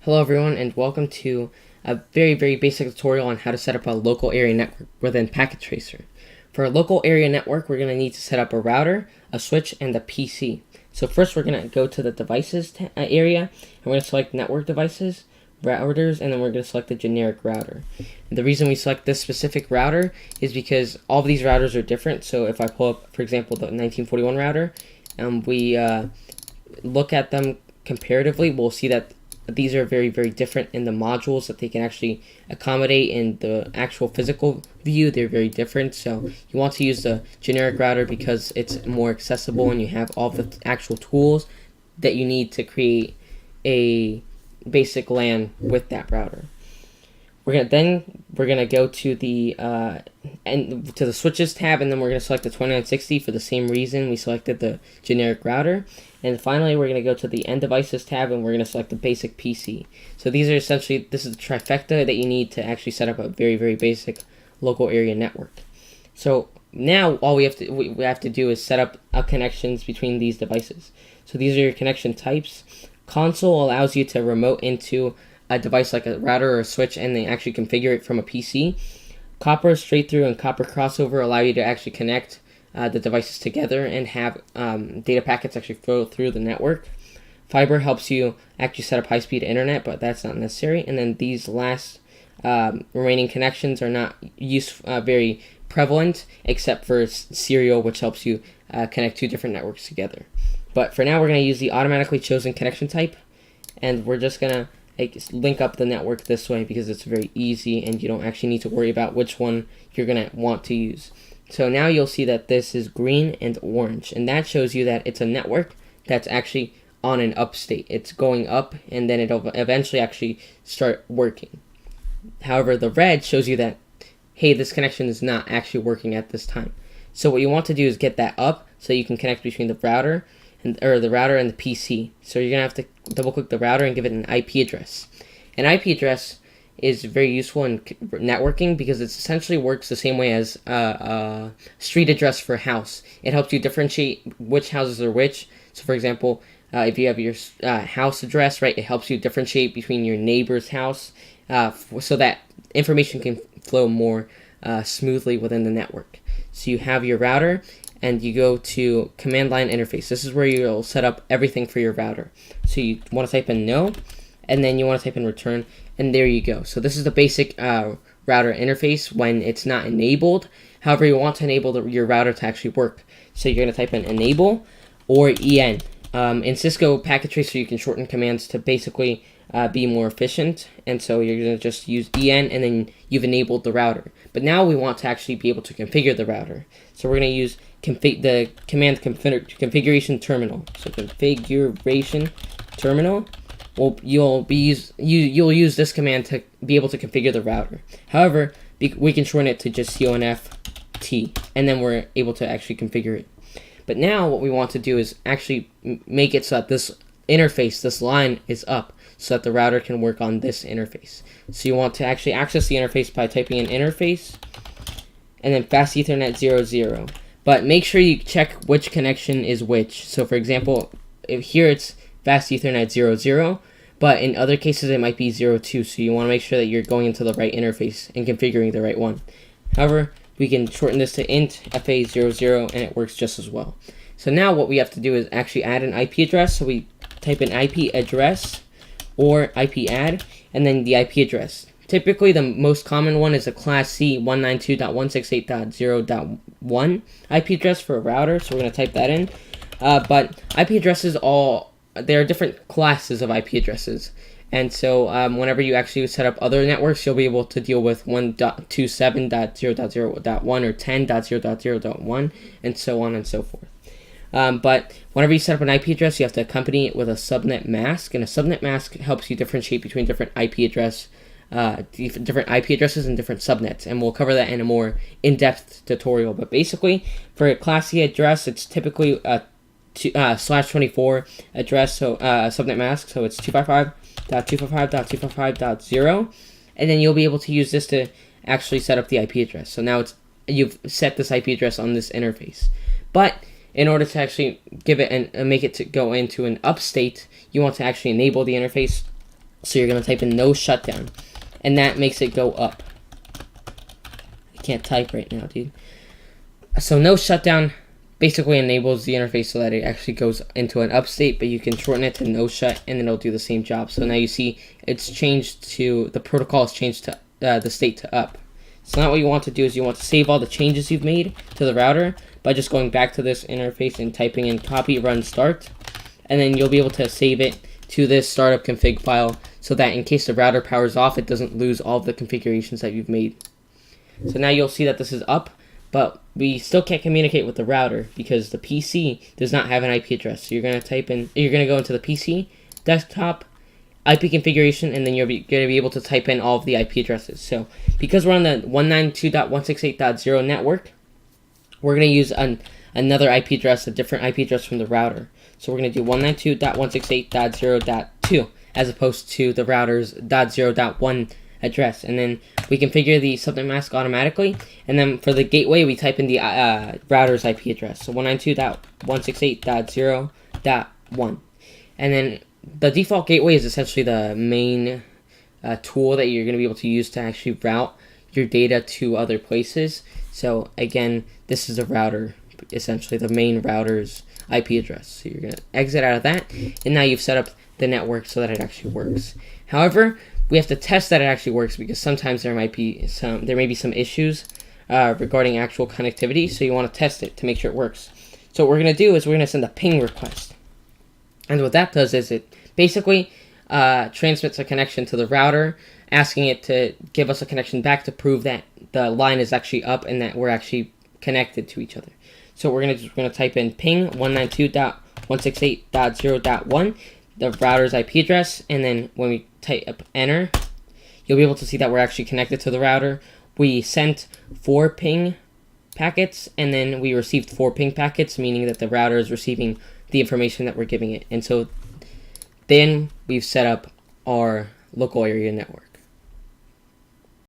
Hello everyone and welcome to a very basic tutorial on how to set up a local area network within Packet Tracer. For a local area network, we're going to need to set up a router, a switch, and a PC. So first we're going to go to the devices area, and we're going to select network devices, routers, and then we're going to select the generic router. And the reason we select this specific router is because all of these routers are different. So if I pull up, for example, the 1941 router, we look at them comparatively, we'll see that these are very different in the modules that they can actually accommodate in the actual physical view. They're very different, so you want to use the generic router because it's more accessible and you have all the actual tools that you need to create a basic LAN with that router. We're gonna go to the switches tab, and then we're gonna select the 2960 for the same reason we selected the generic router. And finally, we're gonna go to the end devices tab, and we're gonna select the basic PC. So these are essentially, this is the trifecta that you need to actually set up a very basic local area network. So now all we have to do is set up connections between these devices. So these are your connection types. Console allows you to remote into a device like a router or a switch and then actually configure it from a PC. Copper straight through and copper crossover allow you to actually connect the devices together and have data packets actually flow through the network. Fiber helps you actually set up high-speed internet, but that's not necessary. And then these last remaining connections are not very prevalent, except for serial, which helps you connect two different networks together. But for now, we're going to use the automatically chosen connection type, and we're just going to link up the network this way because it's very easy and you don't actually need to worry about which one you're going to want to use. So now you'll see that this is green and orange, and that shows you that it's a network that's actually on an up state. It's going up, and then it'll eventually actually start working. However, the red shows you that, hey, this connection is not actually working at this time. So what you want to do is get that up so you can connect between the router and the PC. So you're going to have to double click the router and give it an IP address. An IP address is very useful in networking because it essentially works the same way as a street address for a house. It helps you differentiate which houses are which. So for example, if you have your house address, right, it helps you differentiate between your neighbor's house so that information can flow more smoothly within the network. So you have your router, and you go to command line interface. This is where you'll set up everything for your router. So you want to type in no, and then you want to type in return, and there you go. So this is the basic router interface when it's not enabled. However, you want to enable your router to actually work. So you're going to type in enable or en. In Cisco Packet Tracer, you can shorten commands to basically be more efficient, and so you're going to just use en, and then you've enabled the router. But now we want to actually be able to configure the router. So we're going to use the command configuration terminal. So configuration terminal. Well, you'll use this command to be able to configure the router. However, we can shorten it to just conft, and then we're able to actually configure it. But now what we want to do is actually make it so that this interface, this line, is up, so that the router can work on this interface. So you want to actually access the interface by typing in interface, and then fast Ethernet 00. But make sure you check which connection is which. So for example, if here it's fast Ethernet 00, but in other cases it might be 02. So you want to make sure that you're going into the right interface and configuring the right one. However, we can shorten this to int fa00, and it works just as well. So now what we have to do is actually add an IP address. So we type in IP address or IP add, and then the IP address. Typically, the most common one is a class C 192.168.0.1 IP address for a router, so we're going to type that in. But IP addresses, there are different classes of IP addresses. And so whenever you actually set up other networks, you'll be able to deal with 1.27.0.0.1 or 10.0.0.1, and so on and so forth. But whenever you set up an IP address, you have to accompany it with a subnet mask, and a subnet mask helps you differentiate between different IP addresses and different subnets, and we'll cover that in a more in-depth tutorial. But basically, for a class C address, it's typically a /24 address, so subnet mask, so it's 255.255.255.0, and then you'll be able to use this to actually set up the IP address. So now you've set this IP address on this interface. But in order to actually give it and make it to go into an up state, you want to actually enable the interface So you're going to type in no shutdown, and that makes it go up. I can't type right now, dude. So no shutdown basically enables the interface so that it actually goes into an up state, but you can shorten it to no shut, and then it'll do the same job. So now you see it's changed to, the protocol has changed to the state to up. So now what you want to do is you want to save all the changes you've made to the router by just going back to this interface and typing in copy run start, and then you'll be able to save it to this startup config file so that in case the router powers off, it doesn't lose all of the configurations that you've made. So now you'll see that this is up, but we still can't communicate with the router because the PC does not have an IP address. So you're going to go into the PC, desktop, IP configuration, and then you're going to be able to type in all of the IP addresses. So because we're on the 192.168.0 network, we're going to use another IP address, a different IP address from the router. So we're going to do 192.168.0.2 as opposed to the router's .0.1 address, and then we configure the subnet mask automatically, and then for the gateway we type in the router's IP address, so 192.168.0.1, and then the default gateway is essentially the main tool that you're going to be able to use to actually route your data to other places. So again, this is a router, essentially the main router's IP address. So you're going to exit out of that, and now you've set up the network so that it actually works. However, we have to test that it actually works because sometimes there may be some issues regarding actual connectivity, so you want to test it to make sure it works. So what we're going to do is we're going to send a ping request, and what that does is it basically transmits a connection to the router, asking it to give us a connection back to prove that the line is actually up and that we're actually connected to each other. So we're going to type in ping 192.168.0.1, the router's IP address, and then when we type enter, you'll be able to see that we're actually connected to the router. We sent 4 ping packets, and then we received 4 ping packets, meaning that the router is receiving the information that we're giving it. And so then we've set up our local area network.